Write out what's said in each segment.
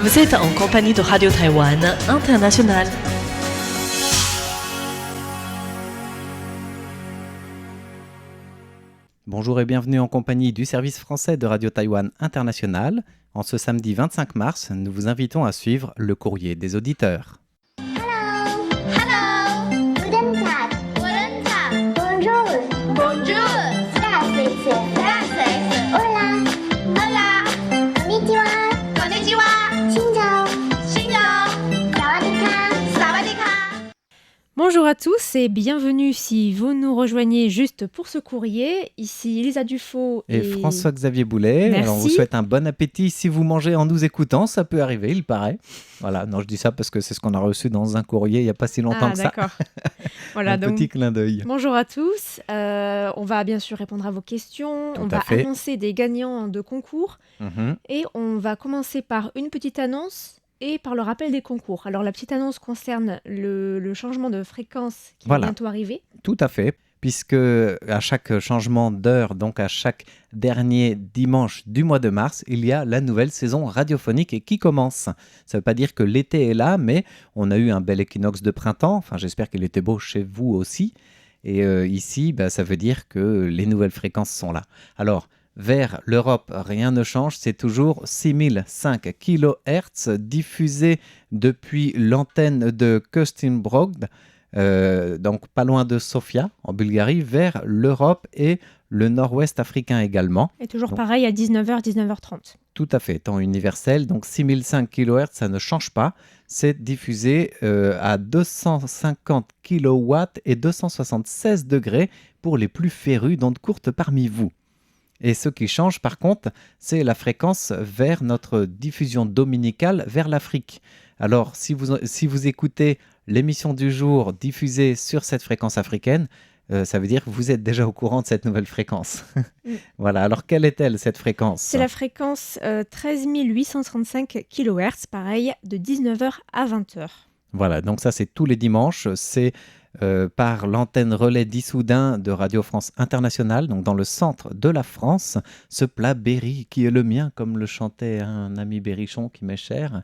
Vous êtes en compagnie de Radio Taïwan International. Bonjour et bienvenue en compagnie du service français de Radio Taïwan International. En ce samedi 25 mars, nous vous invitons à suivre le courrier des auditeurs. Hello. Guten Tag. Bonjour. Здравствуйте. Hola. Konnichiwa. Xin chào. Sawadee ka. Bonjour à tous et bienvenue si vous nous rejoignez juste pour ce courrier. Ici Elisa Dufaux Et François-Xavier Boulet. Merci. Alors, on vous souhaite un bon appétit si vous mangez en nous écoutant. Ça peut arriver, il paraît. Voilà, non, je dis ça parce que c'est ce qu'on a reçu dans un courrier il n'y a pas si longtemps que ça. D'accord. Voilà, Un donc petit clin d'œil. bonjour à tous. On va bien sûr répondre à vos questions. Tout On à va fait. annoncer des gagnants de concours Mhm. et on va commencer par une petite annonce et par le rappel des concours. Alors la petite annonce concerne le changement de fréquence qui Voilà. va bientôt arriver. Tout à fait, puisque à chaque changement d'heure, donc à chaque dernier dimanche du mois de mars, il y a la nouvelle saison radiophonique qui commence. Ça ne veut pas dire que l'été est là, mais on a eu un bel équinoxe de printemps. Enfin, j'espère qu'il était beau chez vous aussi. Et ici, ça veut dire que les nouvelles fréquences sont là. Alors, vers l'Europe, rien ne change, c'est toujours 6005 kHz diffusé depuis l'antenne de Köstinbrod, donc pas loin de Sofia, en Bulgarie, vers l'Europe et le nord-ouest africain également. Et toujours Donc- pareil à 19h, 19h30. Tout à fait, temps universel, donc 6005 kHz, ça ne change pas. C'est diffusé à 250 kW et 276 degrés pour les plus férus d'ondes courtes parmi vous. Et ce qui change par contre, c'est la fréquence vers notre diffusion dominicale vers l'Afrique. Alors, si vous écoutez l'émission du jour diffusée sur cette fréquence africaine, ça veut dire que vous êtes déjà au courant de cette nouvelle fréquence. Mm. Voilà, alors quelle est-elle cette fréquence ? C'est la fréquence 13 835 kHz, pareil, de 19h à 20h. Voilà, donc ça c'est tous les dimanches, c'est par l'antenne relais d'Issoudun de Radio France Internationale, donc dans le centre de la France, ce plat Berry qui est le mien, comme le chantait un ami berrichon qui m'est cher.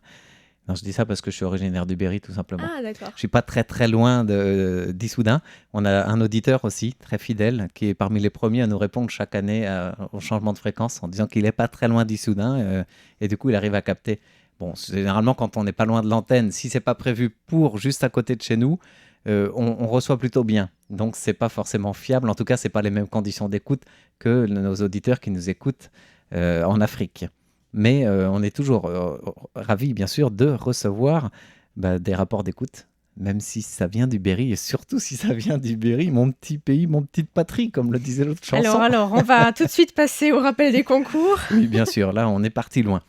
Non, je dis ça parce que je suis originaire du Berry tout simplement. Ah, d'accord. Je suis pas très loin d'Issoudun. On a un auditeur aussi, très fidèle, qui est parmi les premiers à nous répondre chaque année au changement de fréquence en disant qu'il n'est pas très loin d'Issoudun et du coup il arrive à capter. Bon, généralement quand on n'est pas loin de l'antenne, si c'est pas prévu pour juste à côté de chez nous, on reçoit plutôt bien. Donc c'est pas forcément fiable. En tout cas, c'est pas les mêmes conditions d'écoute que nos auditeurs qui nous écoutent en Afrique. Mais on est toujours ravis, bien sûr, de recevoir des rapports d'écoute, même si ça vient du Berry, et surtout si ça vient du Berry, mon petit pays, mon petite patrie, comme le disait l'autre chanson. Alors, on va tout de suite passer au rappel des concours. Oui, bien sûr, là, on est parti loin.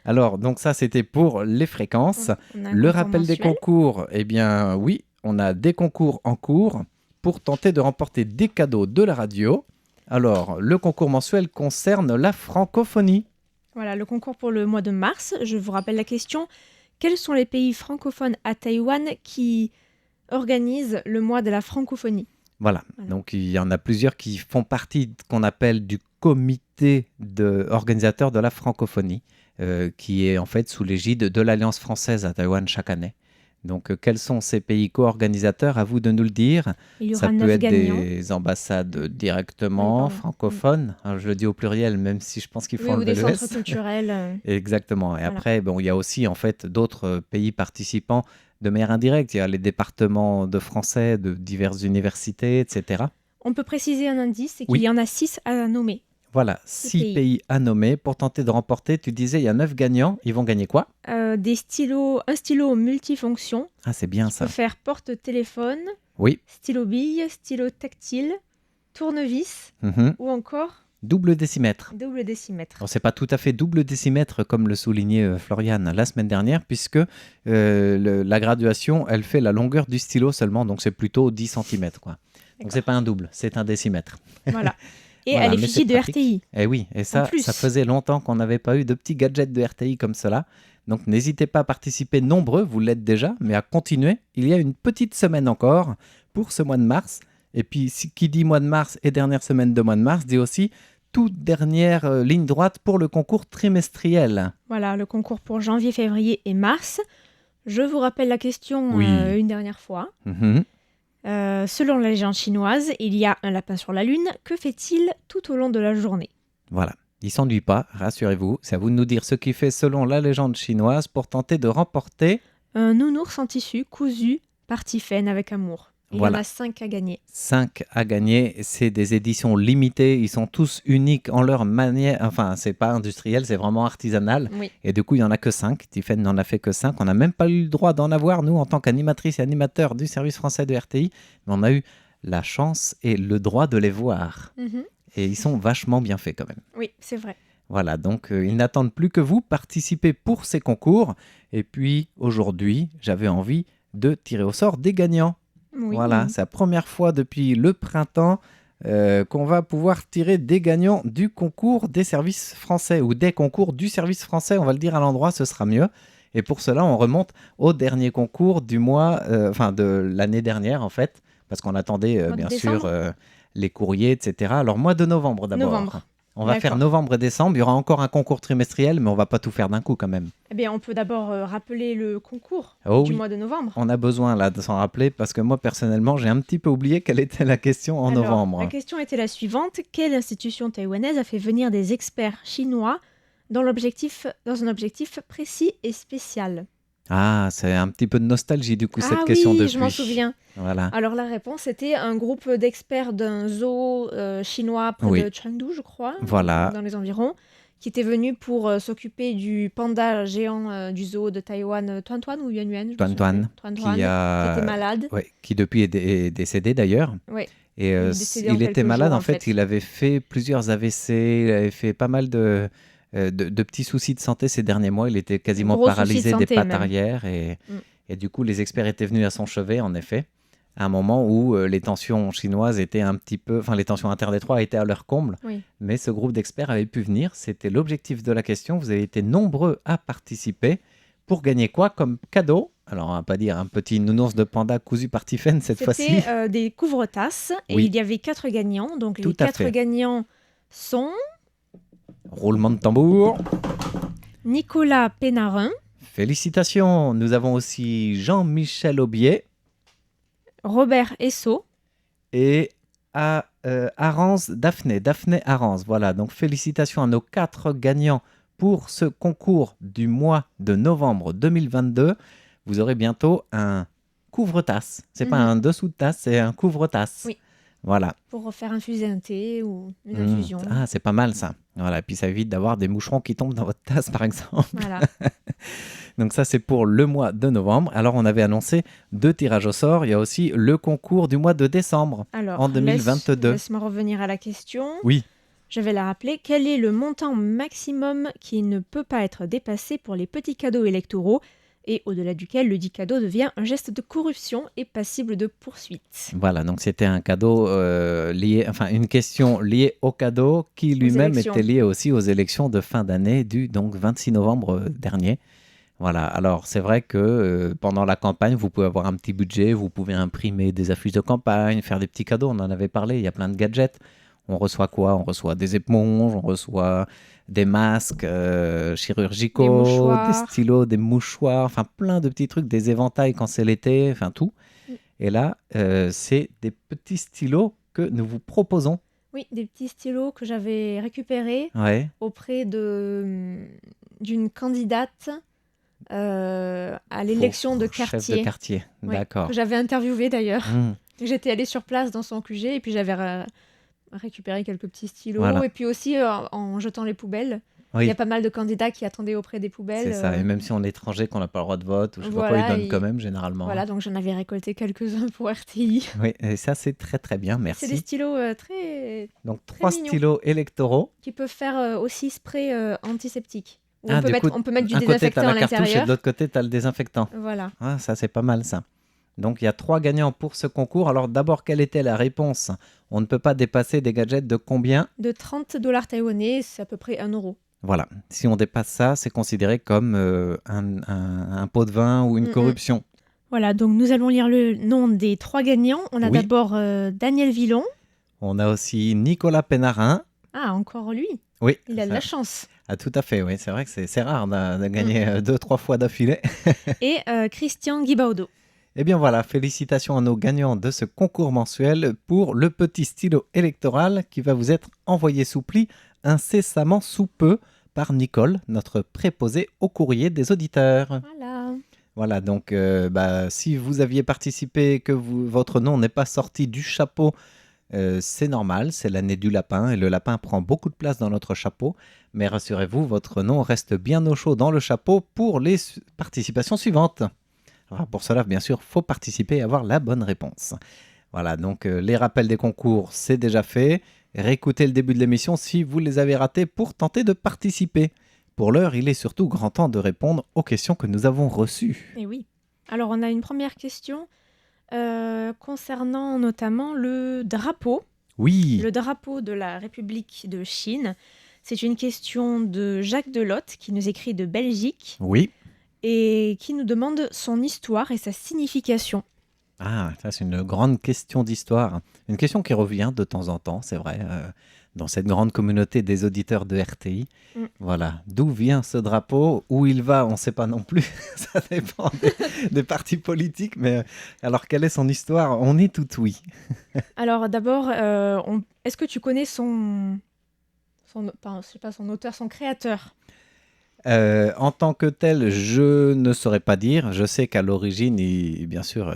Alors, donc ça, c'était pour les fréquences. On a un Le concours rappel des mensuel. concours, eh bien, oui, on a des concours en cours pour tenter de remporter des cadeaux de la radio. Alors, le concours mensuel concerne la francophonie. Voilà, le concours pour le mois de mars. Je vous rappelle la question. Quels sont les pays francophones à Taïwan qui organisent le mois de la francophonie ? Voilà, Voilà. donc il y en a plusieurs qui font partie qu'on appelle du comité organisateur de la francophonie, qui est en fait sous l'égide de l'Alliance française à Taïwan chaque année. Donc quels sont ces pays co-organisateurs ? À vous de nous le dire. Il y Ça aura peut 9 être gagnants. des ambassades directement Oui, pardon. francophones. Alors, je le dis au pluriel, même si je pense qu'il faut Oui, ou enlever des le centres S. culturels. Exactement. Et Voilà. après, bon, il y a aussi en fait d'autres pays participants de manière indirecte. Il y a les départements de français de diverses universités, etc. On peut préciser un indice, c'est qu'il Oui. y en a 6 à nommer. Voilà, 6 pays à nommer pour tenter de remporter. Tu disais, il y a 9 gagnants. Ils vont gagner quoi ? Un stylo multifonction Ah, c'est bien qui ça. peut faire porte-téléphone, Oui. stylo bille, stylo tactile, tournevis Mhm. ou encore Double décimètre. double décimètre. Alors, c'est pas tout à fait double décimètre comme le soulignait Floriane la semaine dernière, puisque la graduation, elle fait la longueur du stylo seulement, donc c'est plutôt 10 cm. Quoi. Donc D'accord. c'est pas un double, c'est un décimètre. Voilà. Et Voilà, elle est mais fichée c'est de pratique. RTI. Eh oui, et ça plus. faisait longtemps qu'on n'avait pas eu de petits gadgets de RTI comme cela. Donc n'hésitez pas à participer nombreux, vous l'êtes déjà, mais à continuer. Il y a une petite semaine encore pour ce mois de mars. Et puis, qui dit mois de mars et dernière semaine de mois de mars, dit aussi toute dernière ligne droite pour le concours trimestriel. Voilà, le concours pour janvier, février et mars. Je vous rappelle la question Oui. une dernière fois. Mhm. Selon la légende chinoise, il y a un lapin sur la lune. Que fait-il tout au long de la journée? Voilà. Il ne s'ennuie pas, rassurez-vous. C'est à vous de nous dire ce qu'il fait selon la légende chinoise pour tenter de remporter Un nounours en tissu cousu par Tiphaine avec amour. Il Voilà. y en a 5 à gagner. 5 à gagner. C'est des éditions limitées. Ils sont tous uniques en leur manière. Enfin, c'est pas industriel, c'est vraiment artisanal. Oui. Et du coup, il n'y en a que 5. Tiffen n'en a fait que 5. On n'a même pas eu le droit d'en avoir, nous, en tant qu'animatrice et animateur du service français de RTI. Mais on a eu la chance et le droit de les voir. Mhm. Et ils sont vachement bien faits quand même. Oui, c'est vrai. Voilà, donc ils n'attendent plus que vous participez pour ces concours. Et puis, aujourd'hui, j'avais envie de tirer au sort des gagnants. Oui. Voilà, c'est la première fois depuis le printemps qu'on va pouvoir tirer des gagnants du concours des services français ou des concours du service français, on va le dire à l'endroit, ce sera mieux. Et pour cela, on remonte au dernier concours du mois, de l'année dernière en fait, parce qu'on attendait Mois de bien décembre. sûr les courriers, etc. Alors mois de novembre d'abord. Novembre. On va D'accord. faire novembre et décembre, il y aura encore un concours trimestriel, mais on va pas tout faire d'un coup quand même. Eh bien, on peut d'abord rappeler le concours Oh du oui. mois de novembre. On a besoin là de s'en rappeler parce que moi personnellement j'ai un petit peu oublié quelle était la question en Alors, novembre. la question était la suivante. Quelle institution taïwanaise a fait venir des experts chinois dans un objectif précis et spécial? Ah, c'est un petit peu de nostalgie du coup cette Ah question oui, depuis. je m'en souviens. Voilà. Alors la réponse était un groupe d'experts d'un zoo chinois près Oui. de Chengdu, je crois, Voilà. dans les environs, qui était venu pour s'occuper du panda géant du zoo de Taïwan, Tuan ou Yuan Yuan, je me Tuan souviens Tuan, plus. Tuan qui Tuan, qui a- était malade. Ouais, qui depuis est décédé d'ailleurs. Ouais. Et Il est décédé en il était quelques malade jours, en en fait. fait. Il avait fait plusieurs AVC, il avait fait pas mal de petits soucis de santé ces derniers mois. Il était quasiment Gros soucis de paralysé des santé, pattes même. arrière Mm. et du coup les experts étaient venus à son chevet en effet. À un moment où les tensions chinoises étaient un petit peu, enfin les tensions interdétroits étaient à leur comble, Oui. mais ce groupe d'experts avait pu venir. C'était l'objectif de la question. Vous avez été nombreux à participer pour gagner quoi comme cadeau? Alors on va pas dire un petit nounours de panda cousu par Tiphaine cette fois-ci. C'était des couvre-tasses et Oui. il y avait 4 gagnants. Donc Tout les à 4 fait. gagnants sont Roulement de tambour. Nicolas Pénarin, Félicitations. Nous avons aussi Jean-Michel Aubier Robert Esso, et Arance Daphné Arance. Voilà, donc félicitations à nos 4 gagnants pour ce concours du mois de novembre 2022. Vous aurez bientôt un couvre-tasse. C'est pas Mhm. un dessous de tasse, c'est un couvre-tasse. Oui. Voilà. pour faire infuser un thé ou une Mmh. infusion. Ah, c'est pas mal ça. Voilà, et puis ça évite d'avoir des moucherons qui tombent dans votre tasse par exemple. Voilà. Donc ça c'est pour le mois de novembre. Alors on avait annoncé 2 tirages au sort. Il y a aussi le concours du mois de décembre. Alors, En 2022. Laisse-moi revenir à la question. Oui. Je vais la rappeler. Quel est le montant maximum qui ne peut pas être dépassé pour les petits cadeaux électoraux et au-delà duquel le dit cadeau devient un geste de corruption et passible de poursuite? Voilà, donc c'était un cadeau une question liée au cadeau qui lui-même élections. était lié aussi aux élections de fin d'année du donc 26 novembre dernier. Voilà, alors c'est vrai que pendant la campagne, vous pouvez avoir un petit budget, vous pouvez imprimer des affiches de campagne, faire des petits cadeaux, on en avait parlé, il y a plein de gadgets. On reçoit quoi? On reçoit des éponges, on reçoit des masques chirurgicaux, Des mouchoirs. des stylos, des mouchoirs, enfin plein de petits trucs, des éventails quand c'est l'été, enfin tout. Mm. Et là, c'est des petits stylos que nous vous proposons. Oui, des petits stylos que j'avais récupérés Ouais, auprès d'une candidate à l'élection de Chef quartier. de quartier, Ouais, d'accord. que j'avais interviewé d'ailleurs. Mm. J'étais allée sur place dans son QG et puis j'avais récupéré quelques petits stylos. Voilà. Et puis aussi en jetant les poubelles. Oui. Il y a pas mal de candidats qui attendaient auprès des poubelles. C'est ça, et même si on est étranger, qu'on n'a pas le droit de vote, ou je sais pas voilà, quoi, ils donnent et- quand même généralement. Voilà, donc j'en avais récolté quelques-uns pour RTI. Oui, et ça c'est très très bien, C'est des merci. stylos très Donc 3 mignons. stylos électoraux. qui peuvent faire aussi spray antiseptique. Où Ah, on, peut du mettre, coup, on peut mettre du un côté, tu as désinfectant à la cartouche et de l'intérieur. l'autre côté, tu as le désinfectant. Voilà. Ah, ça, c'est pas mal, ça. Donc, il y a 3 gagnants pour ce concours. Alors, d'abord, quelle était la réponse? On ne peut pas dépasser des gadgets de combien? De 30 $ taïwanais, c'est à peu près 1 euro. Voilà. Si on dépasse ça, c'est considéré comme un pot de vin ou une Mm-mm. corruption. Voilà, donc nous allons lire le nom des 3 gagnants. On a Oui. d'abord Daniel Villon, On a aussi Nicolas Pénarin, Ah, encore lui. Oui, Il a de ça- la chance. ah, tout à fait, oui. C'est vrai que c'est rare de gagner 2-3 fois d'affilée. Et Christian Guibaudo. Eh bien voilà, félicitations à nos gagnants de ce concours mensuel pour le petit stylo électoral qui va vous être envoyé sous pli incessamment sous peu par Nicole, notre préposée au courrier des auditeurs. Voilà. Voilà, donc si vous aviez participé et que votre nom n'est pas sorti du chapeau, c'est normal, c'est l'année du lapin et le lapin prend beaucoup de place dans notre chapeau. Mais rassurez-vous, votre nom reste bien au chaud dans le chapeau pour les participations suivantes. Alors, pour cela, bien sûr, faut participer et avoir la bonne réponse. Voilà, donc les rappels des concours, c'est déjà fait. Réécoutez le début de l'émission si vous les avez ratés pour tenter de participer. Pour l'heure, il est surtout grand temps de répondre aux questions que nous avons reçues. Et oui. Alors, on a une première question concernant notamment le drapeau. Oui, Le drapeau de la République de Chine. C'est une question de Jacques Delotte qui nous écrit de Belgique oui. et qui nous demande son histoire et sa signification. Ah, ça c'est une grande question d'histoire. Une question qui revient de temps en temps, c'est vrai, dans cette grande communauté des auditeurs de RTI. Mm. Voilà, d'où vient ce drapeau? Où il va, on ne sait pas non plus. Ça dépend des partis politiques. Mais alors, quelle est son histoire? On est tout oui. Alors d'abord, est-ce que tu connais son auteur, son créateur? En tant que tel, je ne saurais pas dire. Je sais qu'à l'origine, bien sûr,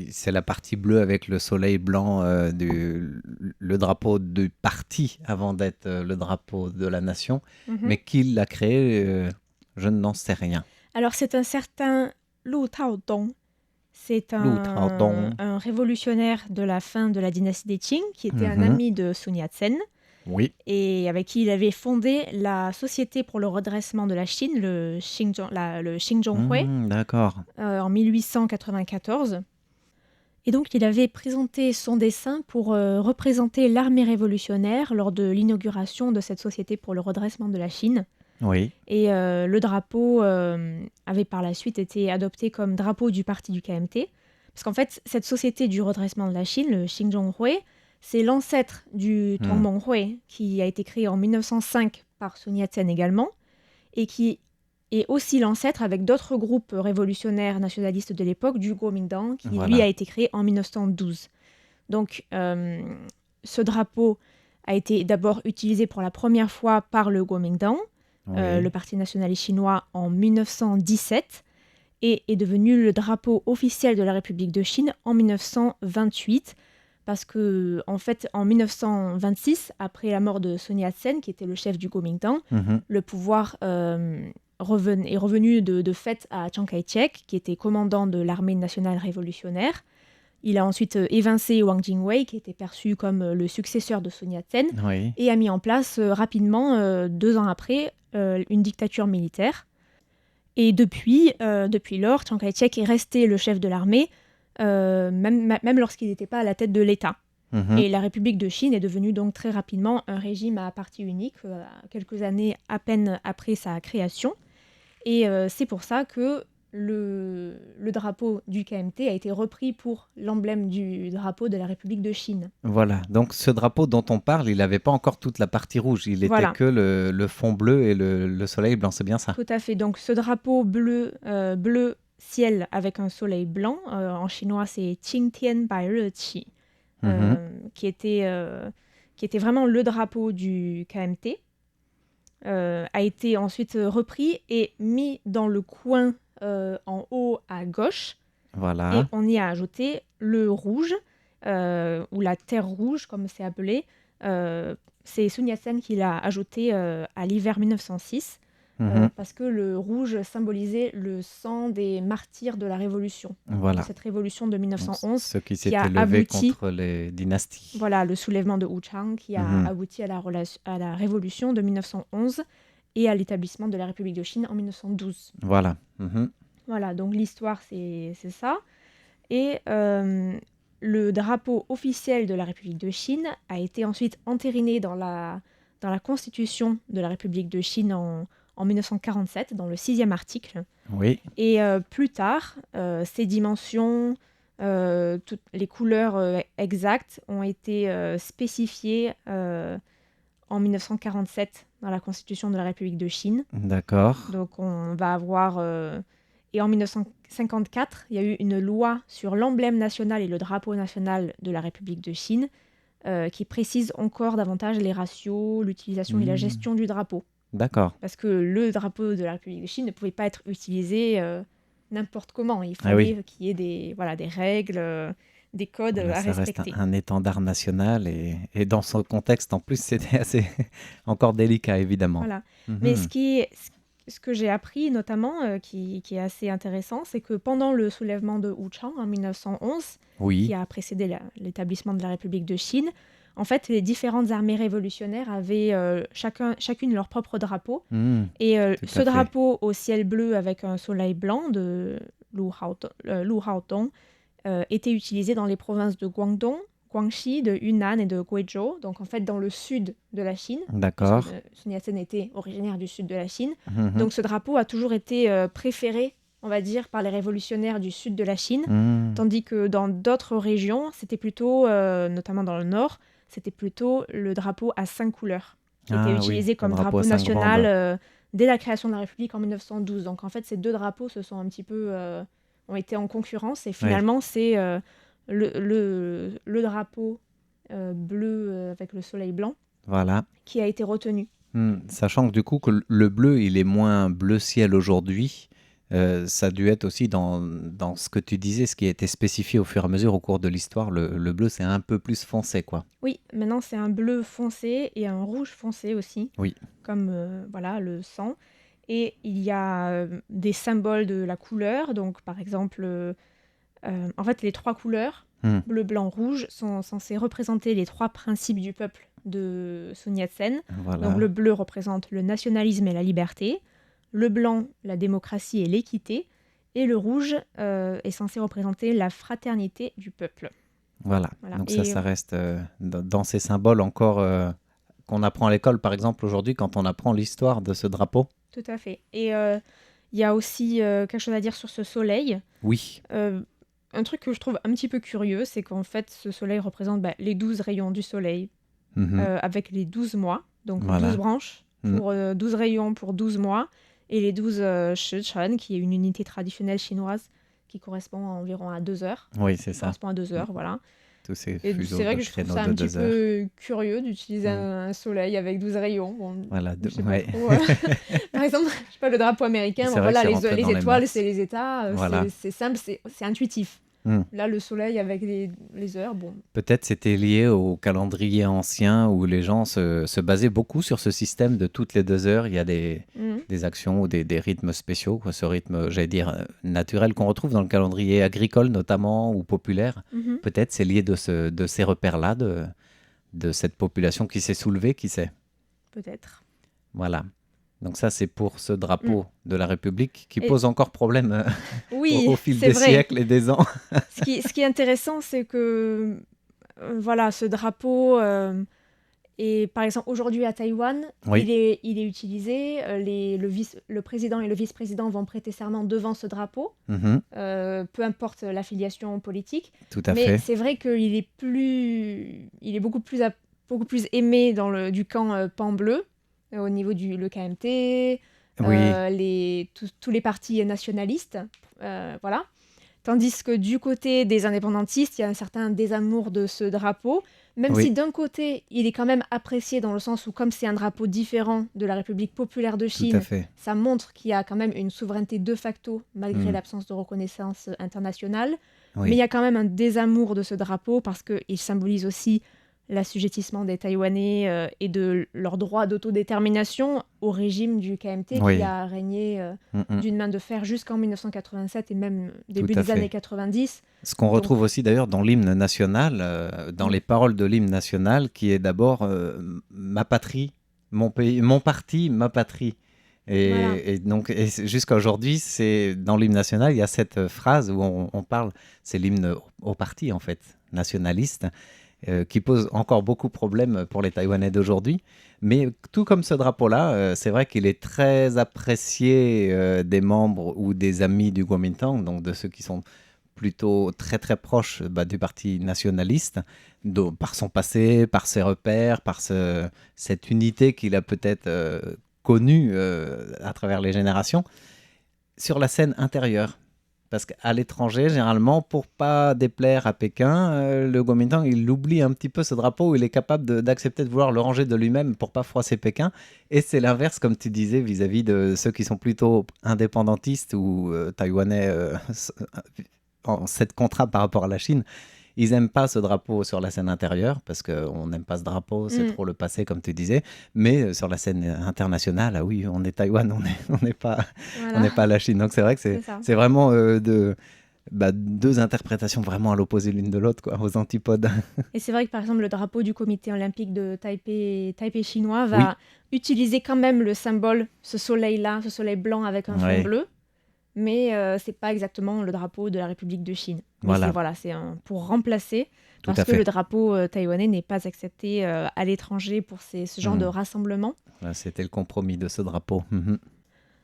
c'est la partie bleue avec le soleil blanc, le drapeau du parti avant d'être le drapeau de la nation. Mhm. Mais qui l'a créé, je n'en sais rien. Alors c'est un certain Lu Taodong. C'est Lu Taodong. un révolutionnaire de la fin de la dynastie des Qing qui était un Mhm. ami de Sun Yat-sen Oui, et avec qui il avait fondé la Société pour le redressement de la Chine, le Xinjiang d'accord. en 1894. Et donc, il avait présenté son dessin pour représenter l'armée révolutionnaire lors de l'inauguration de cette Société pour le redressement de la Chine. Oui, Et le drapeau avait par la suite été adopté comme drapeau du parti du KMT. Parce qu'en fait, cette Société du redressement de la Chine, le Xinjiang, c'est l'ancêtre du Tongmenghui qui a été créé en 1905 par Sun Yat-sen également, et qui est aussi l'ancêtre avec d'autres groupes révolutionnaires nationalistes de l'époque du Kuomintang, qui Voilà. lui a été créé en 1912. Donc ce drapeau a été d'abord utilisé pour la première fois par le Kuomintang, oui. le Parti nationaliste chinois, en 1917, et est devenu le drapeau officiel de la République de Chine en 1928. Parce que, en fait, en 1926, après la mort de Sun Yat-sen, qui était le chef du Kuomintang, Mhm. le pouvoir est revenu de fait à Chiang Kai-shek, qui était commandant de l'armée nationale révolutionnaire. Il a ensuite évincé Wang Jingwei, qui était perçu comme le successeur de Sun Yat-sen, Oui, et a mis en place rapidement, 2 ans après, une dictature militaire. Et depuis lors, Chiang Kai-shek est resté le chef de l'armée, même lorsqu'il n'était pas à la tête de l'État. Mhm. Et la République de Chine est devenue donc très rapidement un régime à parti unique, quelques années à peine après sa création. Et c'est pour ça que le drapeau du KMT a été repris pour l'emblème du drapeau de la République de Chine. Voilà, donc ce drapeau dont on parle, il n'avait pas encore toute la partie rouge, il Voilà. était que le fond bleu et le soleil blanc, c'est bien ça? Tout à fait. Donc ce drapeau bleu ciel avec un soleil blanc, en chinois c'est Qingtian Bai Re Qi, Mhm. qui était vraiment le drapeau du KMT, a été ensuite repris et mis dans le coin en haut à gauche. Et Voilà, on y a ajouté le rouge, ou la terre rouge comme c'est appelé. C'est Sun Yat-sen qui l'a ajouté à l'hiver 1906. Mhm. Parce que le rouge symbolisait le sang des martyrs de la Révolution. Voilà. Cette révolution de Donc, 1911, ceux qui a s'étaient levés abouti- contre les dynasties. voilà, le soulèvement de Wuchang qui a Mhm. abouti à la révolution de 1911 et à l'établissement de la République de Chine en 1912. Voilà. Mhm. Voilà, donc l'histoire, c'est ça. Et le drapeau officiel de la République de Chine a été ensuite entériné dans la constitution de la République de Chine en 1947, dans le 6e article. Oui, Et plus tard, ces dimensions, toutes les couleurs exactes ont été spécifiées en 1947 dans la Constitution de la République de Chine. D'accord. Donc on va avoir... et en 1954, il y a eu une loi sur l'emblème national et le drapeau national de la République de Chine qui précise encore davantage les ratios, l'utilisation et la gestion du drapeau. D'accord. Parce que le drapeau de la République de Chine ne pouvait pas être utilisé n'importe comment. Il fallait Ah oui. qu'il y ait des règles, des codes Voilà, à ça reste respecter. un étendard national et dans ce contexte, en plus, c'était assez encore délicat, évidemment. Voilà. Mhm. Mais ce que j'ai appris notamment, qui est assez intéressant, c'est que pendant le soulèvement de Wuchang en 1911, qui Oui. a précédé l'établissement de la République de Chine, en fait, les différentes armées révolutionnaires avaient chacune leur propre drapeau. Et Tout à ce fait. drapeau au ciel bleu avec un soleil blanc de Lu Haotong était utilisé dans les provinces de Guangdong, Guangxi, de Yunnan et de Guizhou, donc en fait dans le sud de la Chine, D'accord. puisque Sun Yat-sen était originaire du sud de la Chine. Mhm. Donc ce drapeau a toujours été préféré, on va dire, par les révolutionnaires du sud de la Chine, Mhm. tandis que dans d'autres régions, c'était plutôt, notamment dans le nord, c'était plutôt le drapeau à 5 couleurs, qui Ah était oui, utilisé le comme drapeau à drapeau 5 national bandes. dès la création de la République en 1912. Donc en fait, ces deux drapeaux se sont un petit peu ont été en concurrence et finalement c'est le drapeau bleu avec le soleil blanc Voilà. qui a été retenu. Sachant que du coup, que le bleu, il est moins bleu ciel aujourd'hui. Ça a dû être aussi dans ce que tu disais, ce qui a été spécifié au fur et à mesure au cours de l'histoire. Le bleu, c'est un peu plus foncé, quoi. Oui, maintenant c'est un bleu foncé et un rouge foncé aussi, Oui. comme voilà le sang. Et il y a des symboles de la couleur, donc par exemple, en fait les trois couleurs, bleu, blanc, rouge, sont censées représenter les trois principes du peuple de Sun Yat-sen. Voilà. Donc le bleu représente le nationalisme et la liberté, le blanc la démocratie et l'équité, et le rouge est censé représenter la fraternité du peuple. Voilà. Voilà. Donc Et ça reste dans ces symboles encore qu'on apprend à l'école, par exemple, aujourd'hui, quand on apprend l'histoire de ce drapeau. tout à fait. Et il y a aussi quelque chose à dire sur ce soleil. Oui. Un truc que je trouve un petit peu curieux, c'est qu'en fait, ce soleil représente les 12 rayons du soleil Mhm. avec les 12 mois, donc Voilà. 12 branches pour 12 rayons pour 12 mois, et les 12 Shichen, qui est une unité traditionnelle chinoise qui correspond environ à 2 heures. Oui, c'est ça. Correspond à 2 heures, voilà. Tous ces Et fuseaux c'est vrai de que je trouve créneaux ça de un petit 2 heures. peu curieux d'utiliser un soleil avec 12 rayons. Bon, Voilà. je sais pas Ouais. trop, Par exemple, je sais pas, le drapeau américain, C'est bon, vrai que voilà, c'est rentré les dans les étoiles, mœurs. c'est les États, Voilà. c'est simple, c'est intuitif. Là, le soleil avec les heures, bon. Peut-être c'était lié au calendrier ancien où les gens se basaient beaucoup sur ce système de toutes les 2 heures. Il y a des actions ou des rythmes spéciaux, quoi. Ce rythme, j'allais dire, naturel qu'on retrouve dans le calendrier agricole notamment ou populaire. Mhm. Peut-être c'est lié de ces repères-là, de cette population qui s'est soulevée, qui sait. Peut-être. Voilà. Donc ça, c'est pour ce drapeau de la République qui Et- pose encore problème Oui, au fil c'est des vrai. siècles et des ans. Ce qui est intéressant, c'est que voilà, ce drapeau est, par exemple, aujourd'hui à Taïwan, Oui. il est utilisé. Le président et le vice-président vont prêter serment devant ce drapeau, Mhm. peu importe l'affiliation politique. Tout à Mais fait. c'est vrai qu'il est beaucoup plus aimé du camp pan bleu, au niveau le KMT, Oui. tous les partis nationalistes, voilà. Tandis que du côté des indépendantistes, il y a un certain désamour de ce drapeau, même Oui. si d'un côté, il est quand même apprécié dans le sens où, comme c'est un drapeau différent de la République populaire de Tout à Chine, fait. ça montre qu'il y a quand même une souveraineté de facto, malgré l'absence de reconnaissance internationale. Oui. Mais il y a quand même un désamour de ce drapeau parce qu'il symbolise aussi l'assujettissement des Taïwanais et de leur droit d'autodétermination au régime du KMT Oui. qui a régné d'une main de fer jusqu'en 1987 et même début Tout à des fait. années 90. Ce qu'on retrouve aussi d'ailleurs dans l'hymne national, dans les paroles de l'hymne national, qui est d'abord ma patrie, mon pays, mon parti, ma patrie. Voilà. Et donc jusqu'à aujourd'hui, c'est dans l'hymne national, il y a cette phrase où on parle, c'est l'hymne au parti en fait, nationaliste, qui pose encore beaucoup de problèmes pour les Taïwanais d'aujourd'hui. Mais tout comme ce drapeau-là, c'est vrai qu'il est très apprécié des membres ou des amis du Kuomintang, donc de ceux qui sont plutôt très très proche du parti nationaliste, par son passé, par ses repères, par cette unité qu'il a peut-être connue à travers les générations, sur la scène intérieure. Parce qu'à l'étranger, généralement, pour pas déplaire à Pékin, le Kuomintang, il oublie un petit peu ce drapeau, il est capable d'accepter de vouloir le ranger de lui-même pour pas froisser Pékin. Et c'est l'inverse, comme tu disais, vis-à-vis de ceux qui sont plutôt indépendantistes ou taïwanais en cette contrat par rapport à la Chine. Ils n'aiment pas ce drapeau sur la scène intérieure parce qu'on n'aime pas ce drapeau, c'est trop le passé, comme tu disais. Mais sur la scène internationale, ah oui, on est Taïwan, on n'est pas, Voilà. on n'est pas la Chine. Donc c'est vrai que c'est vraiment deux interprétations vraiment à l'opposé l'une de l'autre, quoi, aux antipodes. Et c'est vrai que par exemple le drapeau du comité olympique de Taipei chinois va utiliser quand même le symbole, ce soleil-là, ce soleil blanc avec un fond bleu. Mais c'est pas exactement le drapeau de la République de Chine. Mais c'est pour remplacer, parce que le drapeau taïwanais n'est pas accepté à l'étranger pour ce genre de rassemblement. Voilà, c'était le compromis de ce drapeau.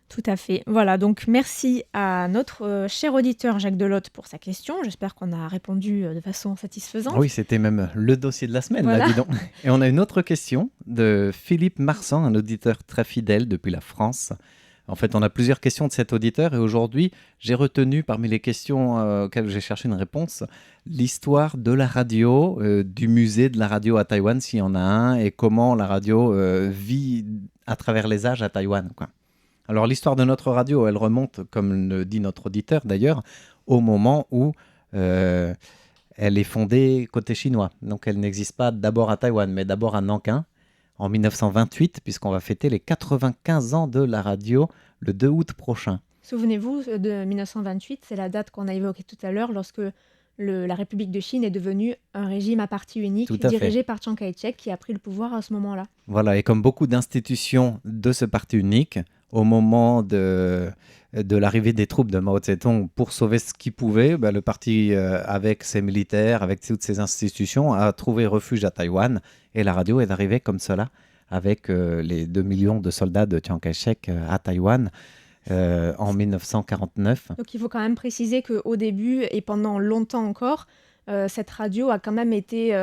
Tout à fait. Voilà, donc merci à notre cher auditeur Jacques Delotte pour sa question. J'espère qu'on a répondu de façon satisfaisante. Oui, c'était même le dossier de la semaine, là, dis donc. Et on a une autre question de Philippe Marsan, un auditeur très fidèle depuis la France. En fait, on a plusieurs questions de cet auditeur et aujourd'hui, j'ai retenu parmi les questions auxquelles j'ai cherché une réponse, l'histoire de la radio, du musée de la radio à Taïwan, s'il y en a un, et comment la radio vit à travers les âges à Taïwan, quoi. Alors, l'histoire de notre radio, elle remonte, comme le dit notre auditeur d'ailleurs, au moment où elle est fondée côté chinois. Donc, elle n'existe pas d'abord à Taïwan, mais d'abord à Nankin, en 1928, puisqu'on va fêter les 95 ans de la radio le 2 août prochain. Souvenez-vous de 1928, c'est la date qu'on a évoquée tout à l'heure, lorsque la République de Chine est devenue un régime à parti unique dirigé par Chiang Kai-shek, qui a pris le pouvoir à ce moment-là. Voilà, et comme beaucoup d'institutions de ce parti unique, au moment de l'arrivée des troupes de Mao Tse-tung pour sauver ce qu'il pouvait, le parti, avec ses militaires, avec toutes ses institutions, a trouvé refuge à Taïwan. Et la radio est arrivée comme cela, avec les 2 millions de soldats de Chiang Kai-shek à Taïwan en 1949. Donc il faut quand même préciser qu'au début et pendant longtemps encore, cette radio a quand même été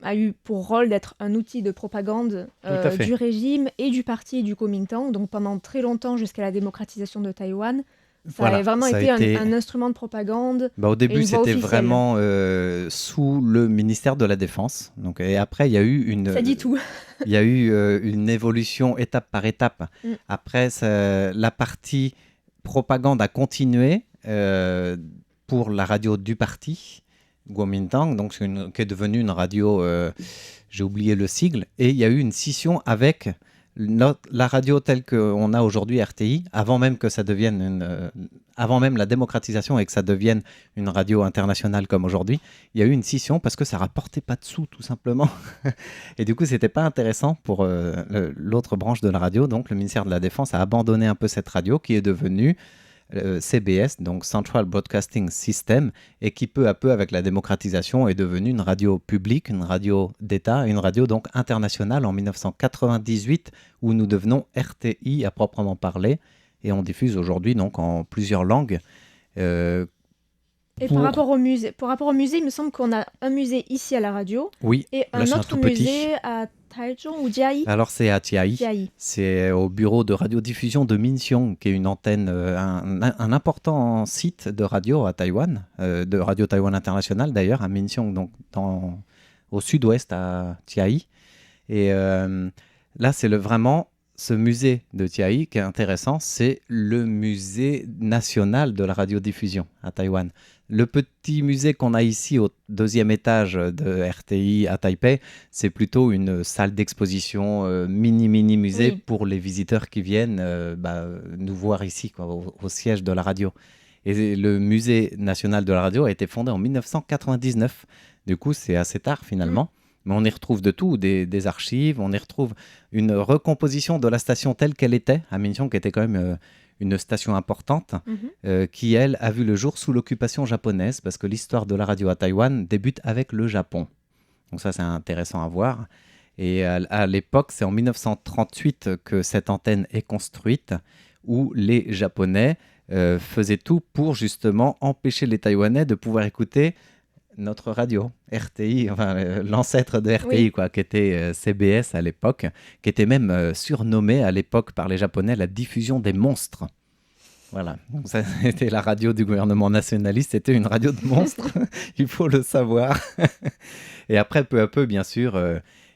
a eu pour rôle d'être un outil de propagande du régime et du parti du Kuomintang. Donc pendant très longtemps, jusqu'à la démocratisation de Taïwan, ça a vraiment été un instrument de propagande. Au début, c'était vraiment sous le ministère de la Défense. Donc, et après, il y a eu ça dit tout. Il y a eu une évolution étape par étape. Après, la partie propagande a continué pour la radio du parti, Kuomintang, donc qui est devenue une radio, j'ai oublié le sigle, et il y a eu une scission avec la radio telle qu'on a aujourd'hui, RTI, avant même que ça devienne avant même la démocratisation et que ça devienne une radio internationale comme aujourd'hui, il y a eu une scission parce que ça rapportait pas de sous, tout simplement. Et du coup, c'était pas intéressant pour l'autre branche de la radio. Donc, le ministère de la Défense a abandonné un peu cette radio qui est devenue CBS, donc Central Broadcasting System, et qui peu à peu, avec la démocratisation, est devenue une radio publique, une radio d'État, une radio donc internationale en 1998, où nous devenons RTI à proprement parler, et on diffuse aujourd'hui donc en plusieurs langues. Et par rapport au musée, il me semble qu'on a un musée ici à la radio, et un autre musée à Taichung ou Jiayi. Alors c'est à Jiayi. C'est au bureau de radiodiffusion de Minxiong, qui est une antenne, un important site de radio à Taïwan, de Radio Taïwan International d'ailleurs, à Minxiong, donc au sud-ouest à Jiayi. Et là, c'est vraiment ce musée de Jiayi qui est intéressant, c'est le musée national de la radiodiffusion à Taïwan. Le petit musée qu'on a ici au 2e étage de RTI à Taipei, c'est plutôt une salle d'exposition, mini musée pour les visiteurs qui viennent nous voir ici, quoi, au siège de la radio. Et le musée national de la radio a été fondé en 1999. Du coup, c'est assez tard finalement. Mais on y retrouve de tout, des archives, on y retrouve une recomposition de la station telle qu'elle était, à Minxiong, qui était quand même une station importante, qui, elle, a vu le jour sous l'occupation japonaise, parce que l'histoire de la radio à Taïwan débute avec le Japon. Donc ça, c'est intéressant à voir. Et à l'époque, c'est en 1938 que cette antenne est construite, où les Japonais faisait tout pour justement empêcher les Taïwanais de pouvoir écouter notre radio, RTI, enfin l'ancêtre de RTI, Oui. quoi, qui était CBS à l'époque, qui était même surnommée à l'époque par les Japonais la diffusion des monstres. Voilà, donc ça c'était la radio du gouvernement nationaliste, c'était une radio de monstres, il faut le savoir. Et après, peu à peu, bien sûr,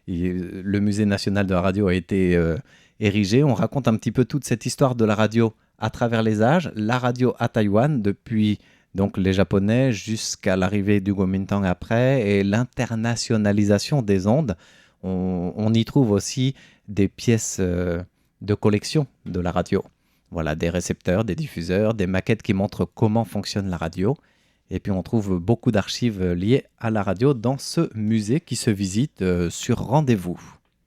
le musée national de la radio a été érigé. On raconte un petit peu toute cette histoire de la radio à travers les âges. La radio à Taïwan, depuis donc les Japonais jusqu'à l'arrivée du Kuomintang après, et l'internationalisation des ondes. On y trouve aussi des pièces de collection de la radio. Voilà, des récepteurs, des diffuseurs, des maquettes qui montrent comment fonctionne la radio. Et puis on trouve beaucoup d'archives liées à la radio dans ce musée qui se visite sur rendez-vous.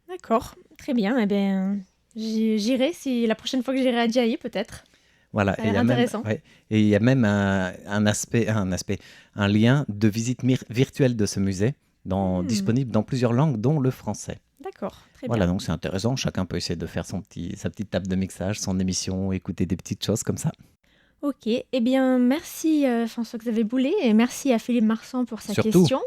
D'accord, très bien. Eh bien, j'irai si la prochaine fois que j'irai à Jiayi, peut-être. Voilà, Ça a et il y l'air a même, intéressant. ouais, et il y a même un lien de visite virtuelle de ce musée disponible dans plusieurs langues, dont le français. D'accord, très Voilà, bien. donc c'est intéressant. Chacun peut essayer de faire sa petite table de mixage, son émission, écouter des petites choses comme ça. Ok, eh bien, merci François-Xavier Boulet et merci à Philippe Marsan pour sa Surtout. question.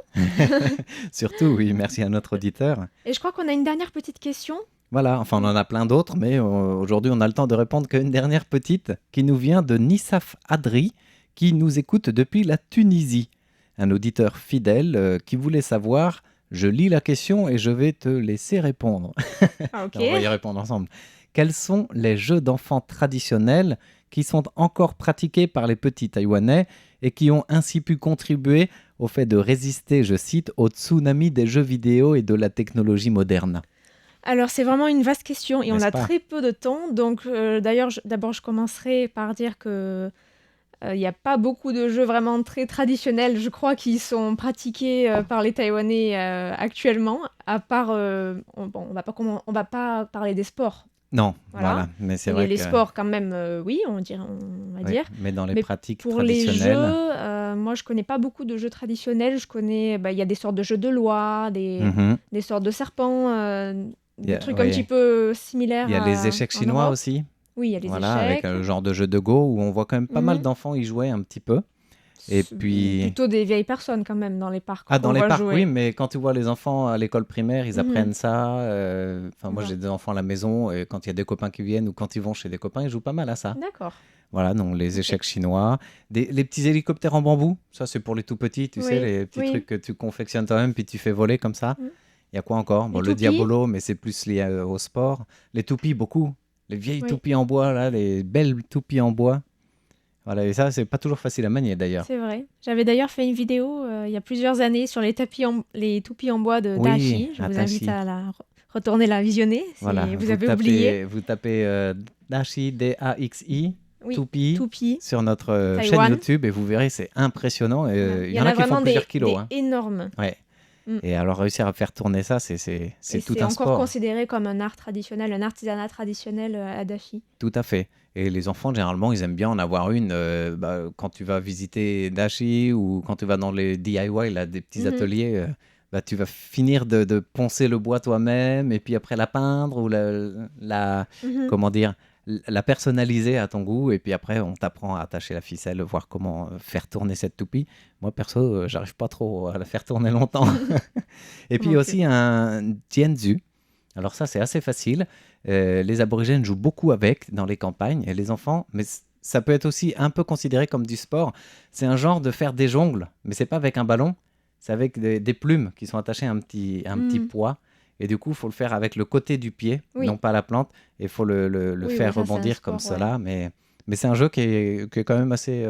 Surtout, oui, merci à notre auditeur. Et je crois qu'on a une dernière petite question. Voilà, enfin on en a plein d'autres, mais aujourd'hui on a le temps de répondre qu'à une dernière petite qui nous vient de Nissaf Adri, qui nous écoute depuis la Tunisie. Un auditeur fidèle qui voulait savoir, je lis la question et je vais te laisser répondre. Ah, ok. On va y répondre ensemble. Quels sont les jeux d'enfants traditionnels qui sont encore pratiqués par les petits Taïwanais et qui ont ainsi pu contribuer au fait de résister, je cite, au tsunami des jeux vidéo et de la technologie moderne? Alors, c'est vraiment une vaste question et on N'est-ce a pas? très peu de temps. Donc, d'ailleurs, d'abord, je commencerai par dire que il n'y a pas beaucoup de jeux vraiment très traditionnels, je crois, qui sont pratiqués par les Taïwanais actuellement, à part, on va pas parler des sports. Non, Voilà. voilà, mais c'est Mais vrai les que... sports, quand même, oui, on va oui, dire. mais dans les Mais pratiques Pour les jeux, traditionnelles... moi, je connais pas beaucoup de jeux traditionnels. Je connais, il y a des sortes de jeux de loi, Mhm. des sortes de serpents, Il y des a- trucs un oui. petit peu similaires Il y a les échecs en chinois Europe. aussi, Oui, il y a les voilà, avec échecs. un genre de jeu de Go où on voit quand même pas mal Mhm. d'enfants y jouer un petit peu. Et C'est puis... plutôt des vieilles personnes quand même dans les parcs Ah, qu'on dans les voit parcs, jouer. oui, mais quand tu vois les enfants à l'école primaire, ils Mhm. apprennent ça. Enfin, moi, Bon. j'ai des enfants à la maison et quand il y a des copains qui viennent ou quand ils vont chez des copains, ils jouent pas mal à ça. D'accord. Voilà, donc les Ok. échecs chinois, les petits hélicoptères en bambou, ça c'est pour les tout petits, tu sais, Oui, les petits oui. trucs que tu confectionnes toi-même puis tu fais voler comme ça. Mhm. Il y a quoi encore? Bon, Les le toupies. diabolo, mais c'est plus lié au sport. Les toupies, beaucoup. Les vieilles Oui. toupies en bois, là, les belles toupies en bois. Voilà, et ça, c'est pas toujours facile à manier d'ailleurs. C'est vrai. J'avais d'ailleurs fait une vidéo il y a plusieurs années sur les toupies en bois de Oui, Dashi. Je à vous invite Dashi. à retourner la visionner si Voilà, vous avez oublié. Vous tapez Dashi, D-A-X-I, Oui, Toupie, toupies. sur notre chaîne Taïwan. YouTube et vous verrez, c'est impressionnant. Voilà. Il y en a qui font vraiment plusieurs des kilos. Hein. énormes. Ouais. Mm. Et alors réussir à faire tourner ça, c'est Et tout c'est un encore sport. considéré comme un art traditionnel, un artisanat traditionnel à Dashi. Tout à fait. Et les enfants, généralement, ils aiment bien en avoir une quand tu vas visiter Dashi ou quand tu vas dans les DIY, là, des petits Mhm. ateliers. Tu vas finir de poncer le bois toi-même et puis après la peindre ou Mhm. comment dire, la personnaliser à ton goût. Et puis après, on t'apprend à attacher la ficelle, voir comment faire tourner cette toupie. Moi, perso, j'arrive pas trop à la faire tourner longtemps. Et puis Moi aussi un tianzu. Alors ça, c'est assez facile. Les aborigènes jouent beaucoup avec dans les campagnes et les enfants, mais ça peut être aussi un peu considéré comme du sport. C'est un genre de faire des jongles, mais c'est pas avec un ballon, c'est avec des plumes qui sont attachées à un petit Mhm. poids. Et du coup, il faut le faire avec le côté du pied, Oui. non pas la plante. Et il faut le Oui, faire ça, c'est un rebondir comme sport, cela. Mais c'est un jeu qui est quand même assez...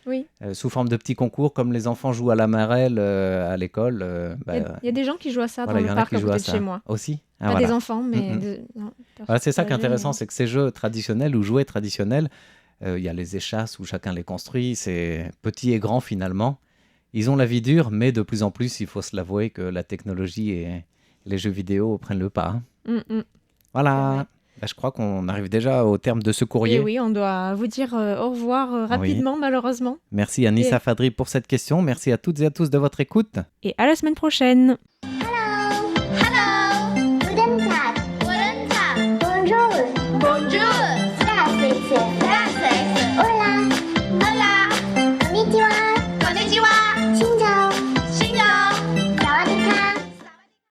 Oui. sous forme de petits concours, comme les enfants jouent à la marelle à l'école. Il y a des gens qui jouent à ça voilà, dans il y le en a parc qui à jouent à côté de ça chez moi. aussi. Ah, Pas voilà. des enfants, mais Mhm. non, Voilà, c'est ça qui est personnes intéressant, âgées, c'est que ces jeux traditionnels ou jouets traditionnels, il y a les échasses où chacun les construit, c'est petit et grand finalement. Ils ont la vie dure, mais de plus en plus, il faut se l'avouer que la technologie et les jeux vidéo prennent le pas. Hein. C'est Voilà. vrai. Bah, je crois qu'on arrive déjà au terme de ce Et courrier. oui, on doit vous dire au revoir rapidement, malheureusement. Merci à Nissa Fadri pour cette question. Merci à toutes et à tous de votre écoute. Et à la semaine prochaine.